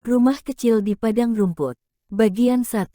Rumah kecil di padang rumput. Bagian 1.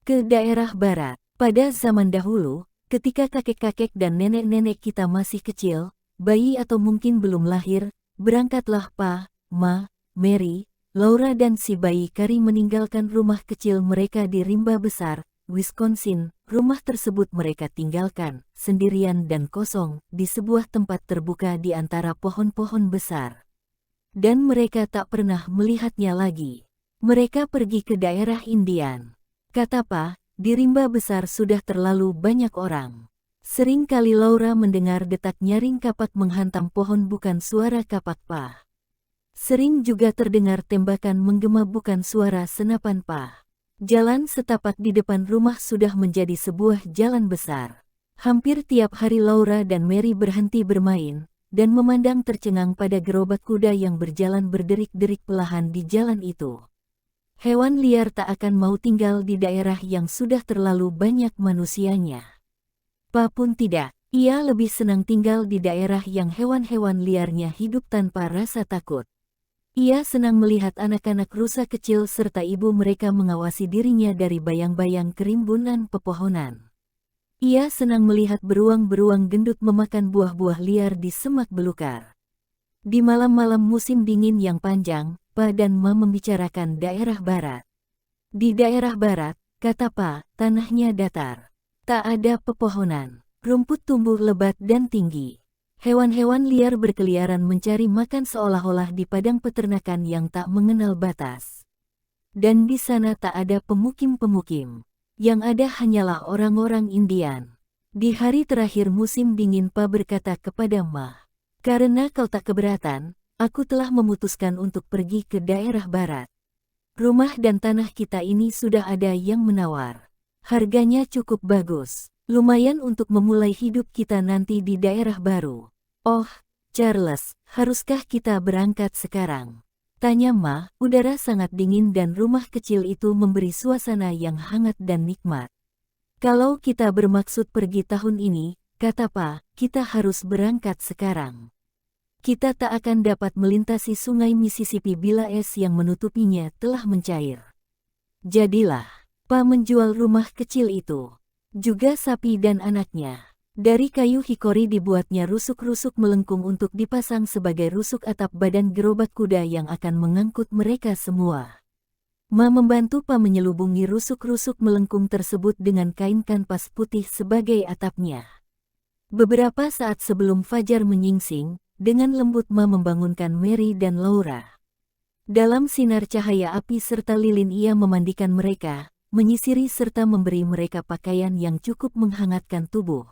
Ke daerah barat. Pada zaman dahulu, ketika kakek-kakek dan nenek-nenek kita masih kecil, bayi atau mungkin belum lahir, berangkatlah Pa, Ma, Mary, Laura dan si bayi Kari meninggalkan rumah kecil mereka di rimba besar, Wisconsin. Rumah tersebut mereka tinggalkan, sendirian dan kosong, di sebuah tempat terbuka di antara pohon-pohon besar. Dan mereka tak pernah melihatnya lagi. Mereka pergi ke daerah Indian. Kata Pa, di rimba besar sudah terlalu banyak orang. Sering kali Laura mendengar detak nyaring kapak menghantam pohon bukan suara kapak Pa. Sering juga terdengar tembakan menggema bukan suara senapan Pa. Jalan setapak di depan rumah sudah menjadi sebuah jalan besar. Hampir tiap hari Laura dan Mary berhenti bermain dan memandang tercengang pada gerobak kuda yang berjalan berderik-derik pelahan di jalan itu. Hewan liar tak akan mau tinggal di daerah yang sudah terlalu banyak manusianya. Pa pun tidak, ia lebih senang tinggal di daerah yang hewan-hewan liarnya hidup tanpa rasa takut. Ia senang melihat anak-anak rusa kecil serta ibu mereka mengawasi dirinya dari bayang-bayang kerimbunan pepohonan. Ia senang melihat beruang-beruang gendut memakan buah-buah liar di semak belukar. Di malam-malam musim dingin yang panjang, Pa dan Ma membicarakan daerah barat. Di daerah barat, kata Pa, tanahnya datar. Tak ada pepohonan, rumput tumbuh lebat dan tinggi. Hewan-hewan liar berkeliaran mencari makan seolah-olah di padang peternakan yang tak mengenal batas. Dan di sana tak ada pemukim-pemukim. Yang ada hanyalah orang-orang Indian. Di hari terakhir musim dingin Pa berkata kepada Ma, "Karena kau tak keberatan, aku telah memutuskan untuk pergi ke daerah barat. Rumah dan tanah kita ini sudah ada yang menawar. Harganya cukup bagus, lumayan untuk memulai hidup kita nanti di daerah baru." "Oh, Charles, haruskah kita berangkat sekarang?" tanya Ma. Udara sangat dingin dan rumah kecil itu memberi suasana yang hangat dan nikmat. "Kalau kita bermaksud pergi tahun ini," kata Pa, "kita harus berangkat sekarang. Kita tak akan dapat melintasi sungai Mississippi bila es yang menutupinya telah mencair." Jadilah, Pa menjual rumah kecil itu. Juga sapi dan anaknya. Dari kayu hikori dibuatnya rusuk-rusuk melengkung untuk dipasang sebagai rusuk atap badan gerobak kuda yang akan mengangkut mereka semua. Ma membantu Pa menyelubungi rusuk-rusuk melengkung tersebut dengan kain kanvas putih sebagai atapnya. Beberapa saat sebelum fajar menyingsing, dengan lembut Ma membangunkan Mary dan Laura. Dalam sinar cahaya api serta lilin ia memandikan mereka, menyisiri serta memberi mereka pakaian yang cukup menghangatkan tubuh.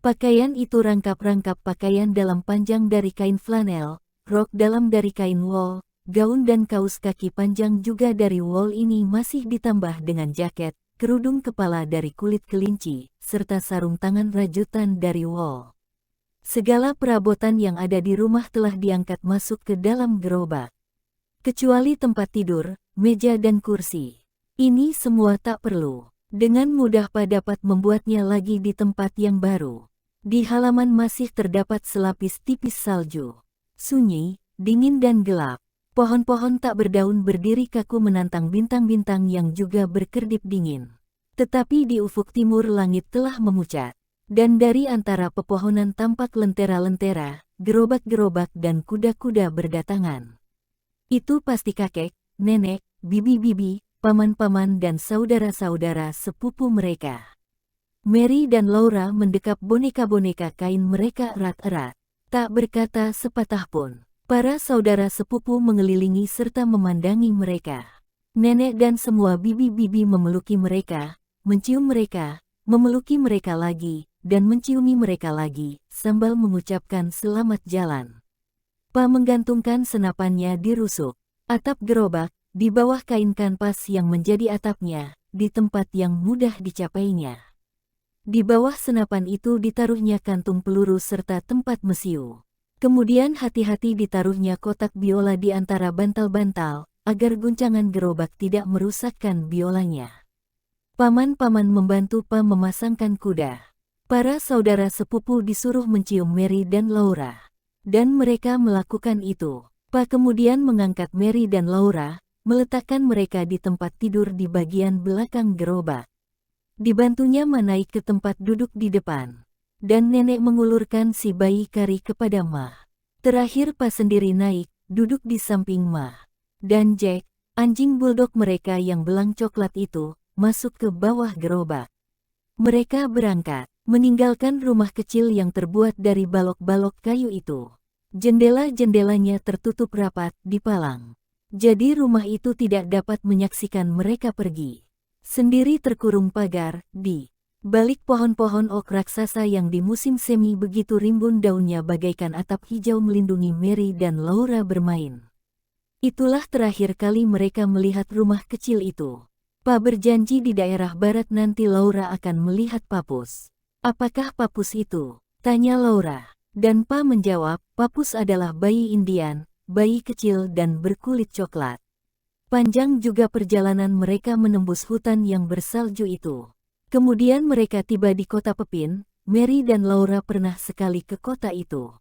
Pakaian itu rangkap-rangkap pakaian dalam panjang dari kain flanel, rok dalam dari kain wol, gaun dan kaus kaki panjang juga dari wol ini masih ditambah dengan jaket, kerudung kepala dari kulit kelinci, serta sarung tangan rajutan dari wol. Segala perabotan yang ada di rumah telah diangkat masuk ke dalam gerobak. Kecuali tempat tidur, meja dan kursi. Ini semua tak perlu. Dengan mudah Pa dapat membuatnya lagi di tempat yang baru. Di halaman masih terdapat selapis tipis salju. Sunyi, dingin dan gelap. Pohon-pohon tak berdaun berdiri kaku menantang bintang-bintang yang juga berkedip dingin. Tetapi di ufuk timur langit telah memucat. Dan dari antara pepohonan tampak lentera-lentera, gerobak-gerobak dan kuda-kuda berdatangan. Itu pasti kakek, nenek, bibi-bibi, paman-paman dan saudara-saudara sepupu mereka. Mary dan Laura mendekap boneka-boneka kain mereka erat-erat. Tak berkata sepatah pun. Para saudara sepupu mengelilingi serta memandangi mereka. Nenek dan semua bibi-bibi memeluki mereka, mencium mereka, memeluki mereka lagi, dan menciumi mereka lagi, sambil mengucapkan selamat jalan. Pa menggantungkan senapannya di rusuk atap gerobak, di bawah kain kanvas yang menjadi atapnya, di tempat yang mudah dicapainya. Di bawah senapan itu ditaruhnya kantung peluru serta tempat mesiu. Kemudian hati-hati ditaruhnya kotak biola di antara bantal-bantal, agar guncangan gerobak tidak merusakkan biolanya. Paman-paman membantu Pa memasangkan kuda. Para saudara sepupu disuruh mencium Mary dan Laura. Dan mereka melakukan itu. Pa kemudian mengangkat Mary dan Laura, meletakkan mereka di tempat tidur di bagian belakang gerobak. Dibantunya Ma naik ke tempat duduk di depan, dan nenek mengulurkan si bayi Kari kepada Ma. Terakhir Pa sendiri naik, duduk di samping Ma. Dan Jack, anjing bulldog mereka yang belang coklat itu, masuk ke bawah gerobak. Mereka berangkat, meninggalkan rumah kecil yang terbuat dari balok-balok kayu itu. Jendela-jendelanya tertutup rapat di palang. Jadi rumah itu tidak dapat menyaksikan mereka pergi. Sendiri terkurung pagar, di balik pohon-pohon ok raksasa yang di musim semi begitu rimbun daunnya bagaikan atap hijau melindungi Mary dan Laura bermain. Itulah terakhir kali mereka melihat rumah kecil itu. Pa berjanji di daerah barat nanti Laura akan melihat Papus. Apakah Papus itu? Tanya Laura. Dan Pa menjawab, Papus adalah bayi Indian, bayi kecil dan berkulit coklat. Panjang juga perjalanan mereka menembus hutan yang bersalju itu. Kemudian mereka tiba di kota Pepin. Mary dan Laura pernah sekali ke kota itu.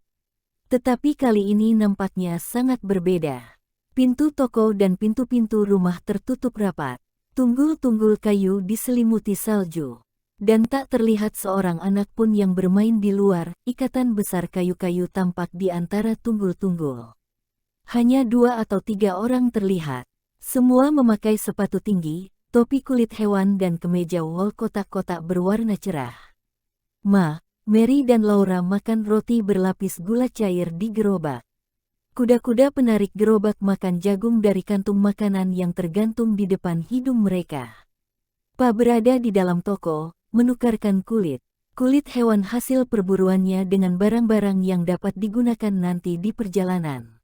Tetapi kali ini nampaknya sangat berbeda. Pintu toko dan pintu-pintu rumah tertutup rapat. Tunggul-tunggul kayu diselimuti salju. Dan tak terlihat seorang anak pun yang bermain di luar, ikatan besar kayu-kayu tampak di antara tunggul-tunggul. Hanya 2 atau 3 orang terlihat. Semua memakai sepatu tinggi, topi kulit hewan dan kemeja wol kotak-kotak berwarna cerah. Ma, Mary dan Laura makan roti berlapis gula cair di gerobak. Kuda-kuda penarik gerobak makan jagung dari kantung makanan yang tergantung di depan hidung mereka. Pa berada di dalam toko, menukarkan kulit hewan hasil perburuannya dengan barang-barang yang dapat digunakan nanti di perjalanan.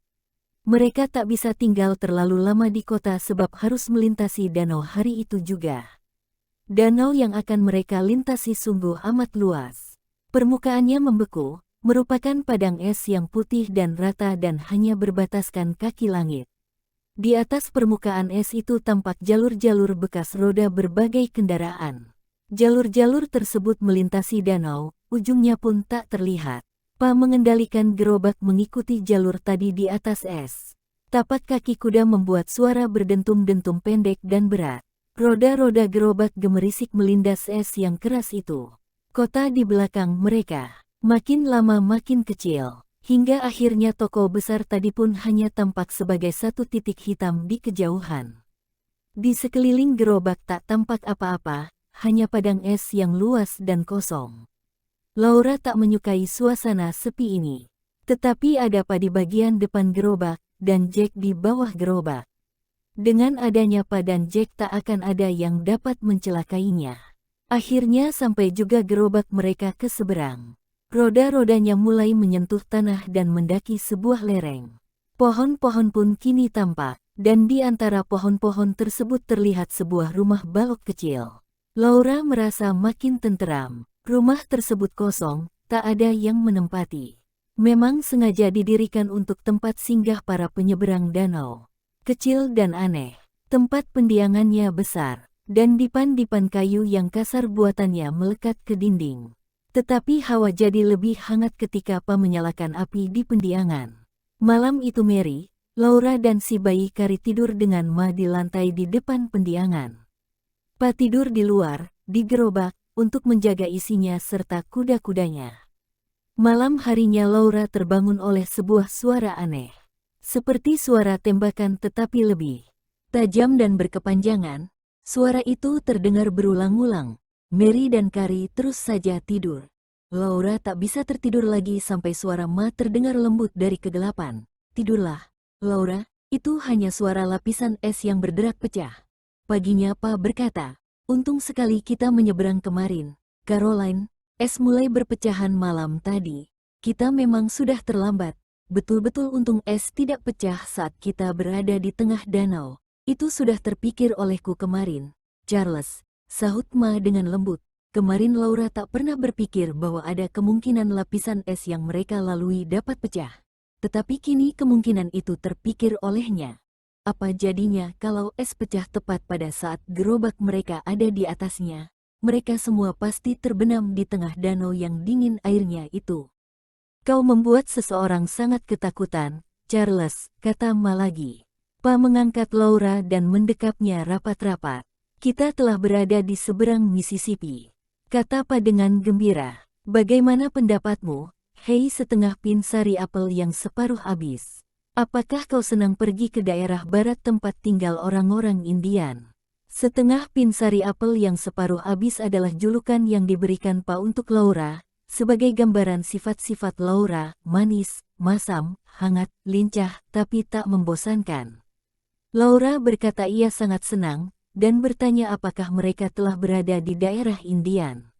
Mereka tak bisa tinggal terlalu lama di kota sebab harus melintasi danau hari itu juga. Danau yang akan mereka lintasi sungguh amat luas. Permukaannya membeku, merupakan padang es yang putih dan rata dan hanya berbataskan kaki langit. Di atas permukaan es itu tampak jalur-jalur bekas roda berbagai kendaraan. Jalur-jalur tersebut melintasi danau, ujungnya pun tak terlihat. Pa mengendalikan gerobak mengikuti jalur tadi di atas es. Tapak kaki kuda membuat suara berdentum-dentum pendek dan berat. Roda-roda gerobak gemerisik melindas es yang keras itu. Kota di belakang mereka makin lama makin kecil, hingga akhirnya toko besar tadi pun hanya tampak sebagai satu titik hitam di kejauhan. Di sekeliling gerobak tak tampak apa-apa, hanya padang es yang luas dan kosong. Laura tak menyukai suasana sepi ini. Tetapi ada Pa di bagian depan gerobak, dan Jack di bawah gerobak. Dengan adanya Pa dan Jack tak akan ada yang dapat mencelakainya. Akhirnya sampai juga gerobak mereka ke seberang. Roda-rodanya mulai menyentuh tanah dan mendaki sebuah lereng. Pohon-pohon pun kini tampak, dan di antara pohon-pohon tersebut terlihat sebuah rumah balok kecil. Laura merasa makin tenteram. Rumah tersebut kosong, tak ada yang menempati. Memang sengaja didirikan untuk tempat singgah para penyeberang danau. Kecil dan aneh, tempat pendiangannya besar, dan dipan-dipan kayu yang kasar buatannya melekat ke dinding. Tetapi hawa jadi lebih hangat ketika Pa menyalakan api di pendiangan. Malam itu Mary, Laura dan si bayi Kari tidur dengan Ma di lantai di depan pendiangan. Pa tidur di luar, di gerobak, untuk menjaga isinya serta kuda-kudanya. Malam harinya Laura terbangun oleh sebuah suara aneh. Seperti suara tembakan tetapi lebih tajam dan berkepanjangan. Suara itu terdengar berulang-ulang. Mary dan Kari terus saja tidur. Laura tak bisa tertidur lagi sampai suara Ma terdengar lembut dari kegelapan. Tidurlah, Laura, itu hanya suara lapisan es yang berderak pecah. Paginya Pa berkata, untung sekali kita menyeberang kemarin, Caroline. Es mulai berpecahan malam tadi. Kita memang sudah terlambat. Betul-betul untung es tidak pecah saat kita berada di tengah danau. Itu sudah terpikir olehku kemarin, Charles, sahut Ma dengan lembut. Kemarin Laura tak pernah berpikir bahwa ada kemungkinan lapisan es yang mereka lalui dapat pecah. Tetapi kini kemungkinan itu terpikir olehnya. Apa jadinya kalau es pecah tepat pada saat gerobak mereka ada di atasnya? Mereka semua pasti terbenam di tengah danau yang dingin airnya itu. Kau membuat seseorang sangat ketakutan, Charles, kata Ma lagi. Pa mengangkat Laura dan mendekapnya rapat-rapat. Kita telah berada di seberang Mississippi, kata Pa dengan gembira. Bagaimana pendapatmu, hei setengah pin sari apel yang separuh habis? Apakah kau senang pergi ke daerah barat tempat tinggal orang-orang Indian? Setengah pin sari apel yang separuh habis adalah julukan yang diberikan Pa untuk Laura, sebagai gambaran sifat-sifat Laura, manis, masam, hangat, lincah, tapi tak membosankan. Laura berkata ia sangat senang, dan bertanya apakah mereka telah berada di daerah Indian.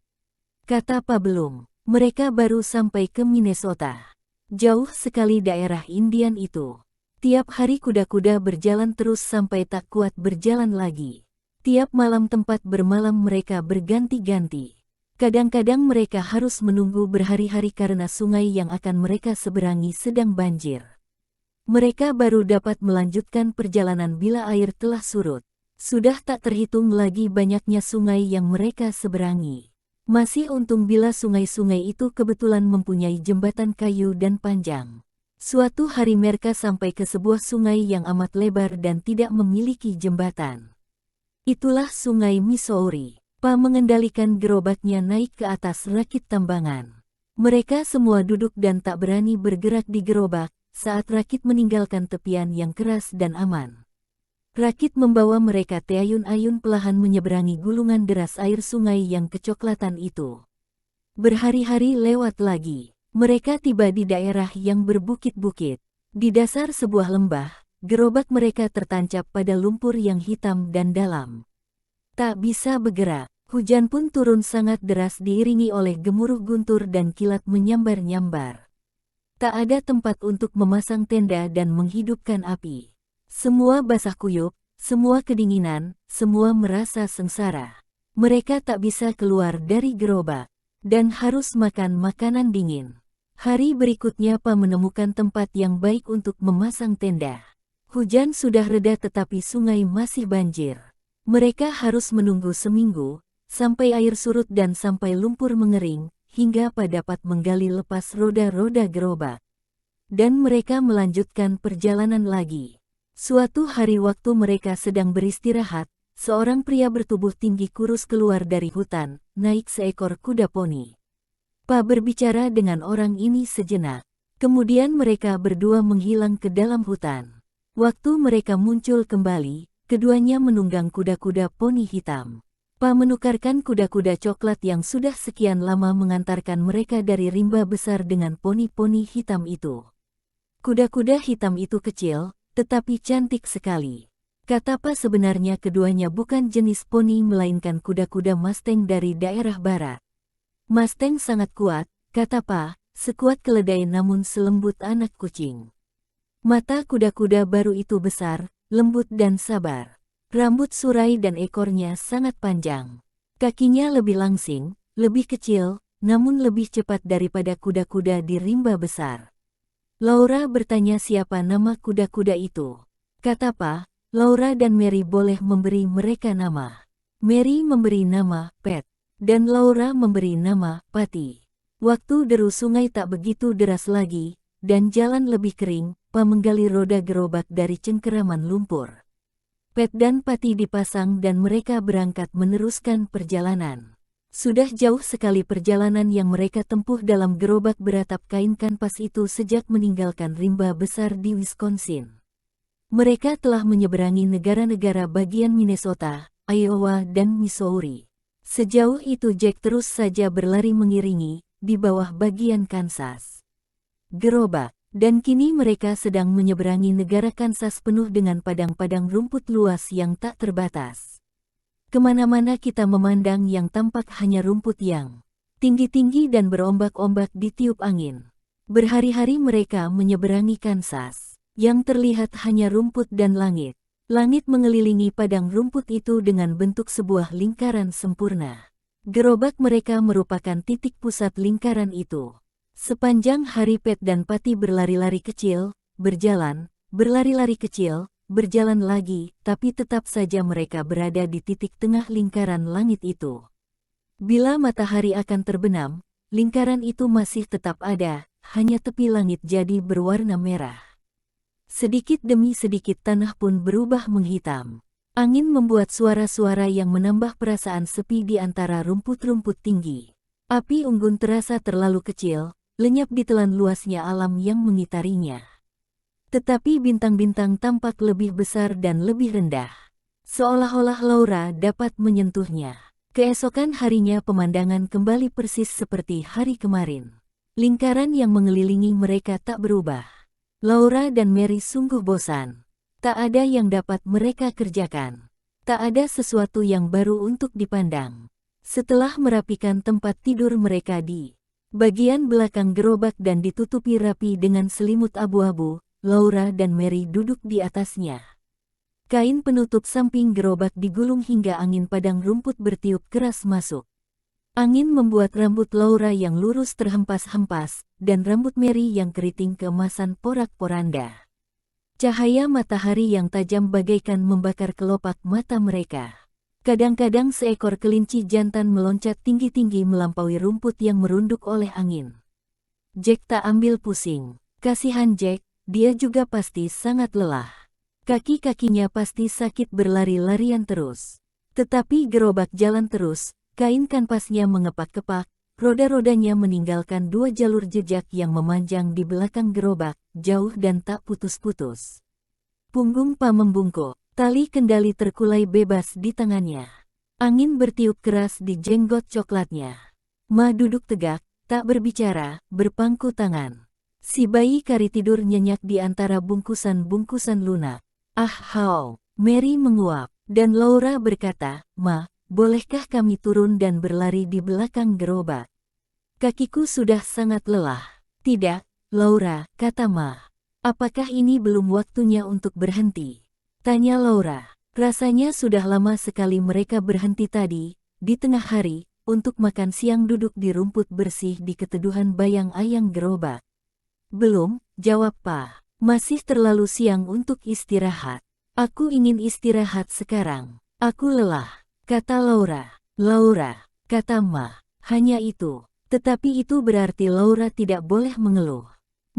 Kata Pa belum, mereka baru sampai ke Minnesota. Jauh sekali daerah Indian itu. Tiap hari kuda-kuda berjalan terus sampai tak kuat berjalan lagi. Tiap malam tempat bermalam mereka berganti-ganti. Kadang-kadang mereka harus menunggu berhari-hari karena sungai yang akan mereka seberangi sedang banjir. Mereka baru dapat melanjutkan perjalanan bila air telah surut. Sudah tak terhitung lagi banyaknya sungai yang mereka seberangi. Masih untung bila sungai-sungai itu kebetulan mempunyai jembatan kayu dan panjang. Suatu hari mereka sampai ke sebuah sungai yang amat lebar dan tidak memiliki jembatan. Itulah sungai Missouri. Pa mengendalikan gerobaknya naik ke atas rakit tambangan. Mereka semua duduk dan tak berani bergerak di gerobak saat rakit meninggalkan tepian yang keras dan aman. Rakit membawa mereka terayun-ayun pelahan menyeberangi gulungan deras air sungai yang kecoklatan itu. Berhari-hari lewat lagi. Mereka tiba di daerah yang berbukit-bukit. Di dasar sebuah lembah, gerobak mereka tertancap pada lumpur yang hitam dan dalam. Tak bisa bergerak. Hujan pun turun sangat deras diiringi oleh gemuruh guntur dan kilat menyambar-nyambar. Tak ada tempat untuk memasang tenda dan menghidupkan api. Semua basah kuyup, semua kedinginan, semua merasa sengsara. Mereka tak bisa keluar dari gerobak, dan harus makan makanan dingin. Hari berikutnya Pa menemukan tempat yang baik untuk memasang tenda. Hujan sudah reda tetapi sungai masih banjir. Mereka harus menunggu seminggu, sampai air surut dan sampai lumpur mengering, hingga Pa dapat menggali lepas roda-roda gerobak. Dan mereka melanjutkan perjalanan lagi. Suatu hari waktu mereka sedang beristirahat, seorang pria bertubuh tinggi kurus keluar dari hutan, naik seekor kuda poni. Pa berbicara dengan orang ini sejenak. Kemudian mereka berdua menghilang ke dalam hutan. Waktu mereka muncul kembali, keduanya menunggang kuda-kuda poni hitam. Pa menukarkan kuda-kuda coklat yang sudah sekian lama mengantarkan mereka dari rimba besar dengan poni-poni hitam itu. Kuda-kuda hitam itu kecil, tetapi cantik sekali. Kata Pa sebenarnya keduanya bukan jenis poni melainkan kuda-kuda Mustang dari daerah barat. Mustang sangat kuat, kata Pa, sekuat keledai namun selembut anak kucing. Mata kuda-kuda baru itu besar, lembut dan sabar. Rambut surai dan ekornya sangat panjang. Kakinya lebih langsing, lebih kecil, namun lebih cepat daripada kuda-kuda di rimba besar. Laura bertanya siapa nama kuda-kuda itu. Kata Pa, Laura dan Mary boleh memberi mereka nama. Mary memberi nama Pat, dan Laura memberi nama Patty. Waktu deru sungai tak begitu deras lagi, dan jalan lebih kering, Pa menggali roda gerobak dari cengkeraman lumpur. Pat dan Patty dipasang dan mereka berangkat meneruskan perjalanan. Sudah jauh sekali perjalanan yang mereka tempuh dalam gerobak beratap kain kanvas itu sejak meninggalkan rimba besar di Wisconsin. Mereka telah menyeberangi negara-negara bagian Minnesota, Iowa dan Missouri. Sejauh itu Jack terus saja berlari mengiringi, di bawah bagian Kansas. Gerobak. Dan kini mereka sedang menyeberangi negara Kansas penuh dengan padang-padang rumput luas yang tak terbatas. Kemana-mana kita memandang yang tampak hanya rumput yang tinggi-tinggi dan berombak-ombak ditiup angin. Berhari-hari mereka menyeberangi Kansas, yang terlihat hanya rumput dan langit. Langit mengelilingi padang rumput itu dengan bentuk sebuah lingkaran sempurna. Gerobak mereka merupakan titik pusat lingkaran itu. Sepanjang hari Pat dan Patty berlari-lari kecil, berjalan, berlari-lari kecil, berjalan lagi, tapi tetap saja mereka berada di titik tengah lingkaran langit itu. Bila matahari akan terbenam, lingkaran itu masih tetap ada, hanya tepi langit jadi berwarna merah. Sedikit demi sedikit tanah pun berubah menghitam. Angin membuat suara-suara yang menambah perasaan sepi di antara rumput-rumput tinggi. Api unggun terasa terlalu kecil, lenyap di telan luasnya alam yang mengitarinya. Tetapi bintang-bintang tampak lebih besar dan lebih rendah. Seolah-olah Laura dapat menyentuhnya. Keesokan harinya pemandangan kembali persis seperti hari kemarin. Lingkaran yang mengelilingi mereka tak berubah. Laura dan Mary sungguh bosan. Tak ada yang dapat mereka kerjakan. Tak ada sesuatu yang baru untuk dipandang. Setelah merapikan tempat tidur mereka di bagian belakang gerobak dan ditutupi rapi dengan selimut abu-abu, Laura dan Mary duduk di atasnya. Kain penutup samping gerobak digulung hingga angin padang rumput bertiup keras masuk. Angin membuat rambut Laura yang lurus terhempas-hempas, dan rambut Mary yang keriting keemasan porak-poranda. Cahaya matahari yang tajam bagaikan membakar kelopak mata mereka. Kadang-kadang seekor kelinci jantan meloncat tinggi-tinggi melampaui rumput yang merunduk oleh angin. Jack tak ambil pusing. Kasihan Jack, dia juga pasti sangat lelah. Kaki-kakinya pasti sakit berlari-larian terus. Tetapi gerobak jalan terus, kain kanvasnya mengepak-kepak, roda-rodanya meninggalkan 2 jalur jejak yang memanjang di belakang gerobak, jauh dan tak putus-putus. Punggung Pa membungkuk, tali kendali terkulai bebas di tangannya. Angin bertiup keras di jenggot coklatnya. Ma duduk tegak, tak berbicara, berpangku tangan. Si bayi kari tidur nyenyak di antara bungkusan-bungkusan lunak. Ah how, Mary menguap, dan Laura berkata, Ma, bolehkah kami turun dan berlari di belakang gerobak? Kakiku sudah sangat lelah. Tidak, Laura, kata Ma. Apakah ini belum waktunya untuk berhenti? Tanya Laura. Rasanya sudah lama sekali mereka berhenti tadi, di tengah hari, untuk makan siang duduk di rumput bersih di keteduhan bayang-ayang gerobak. Belum, jawab Pa. Masih terlalu siang untuk istirahat. Aku ingin istirahat sekarang. Aku lelah. Kata Laura. Laura, kata Ma, hanya itu. Tetapi itu berarti Laura tidak boleh mengeluh.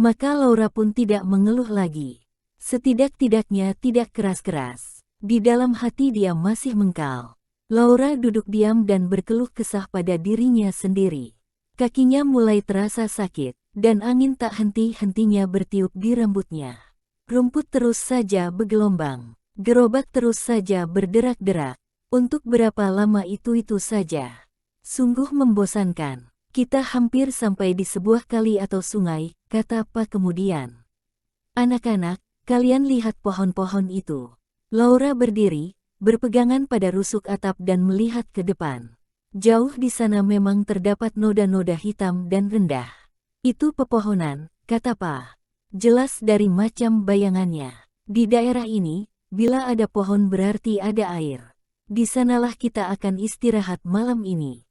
Maka Laura pun tidak mengeluh lagi. Setidak-tidaknya tidak keras-keras. Di dalam hati dia masih mengkal. Laura duduk diam dan berkeluh kesah pada dirinya sendiri. Kakinya mulai terasa sakit, dan angin tak henti-hentinya bertiup di rambutnya. Rumput terus saja bergelombang. Gerobak terus saja berderak-derak. Untuk berapa lama itu saja? Sungguh membosankan. Kita hampir sampai di sebuah kali atau sungai, kata Pa kemudian. Anak-anak, kalian lihat pohon-pohon itu. Laura berdiri, berpegangan pada rusuk atap dan melihat ke depan. Jauh di sana memang terdapat noda-noda hitam dan rendah. Itu pepohonan, kata Pa. Jelas dari macam bayangannya. Di daerah ini, bila ada pohon berarti ada air. Di sanalah kita akan istirahat malam ini.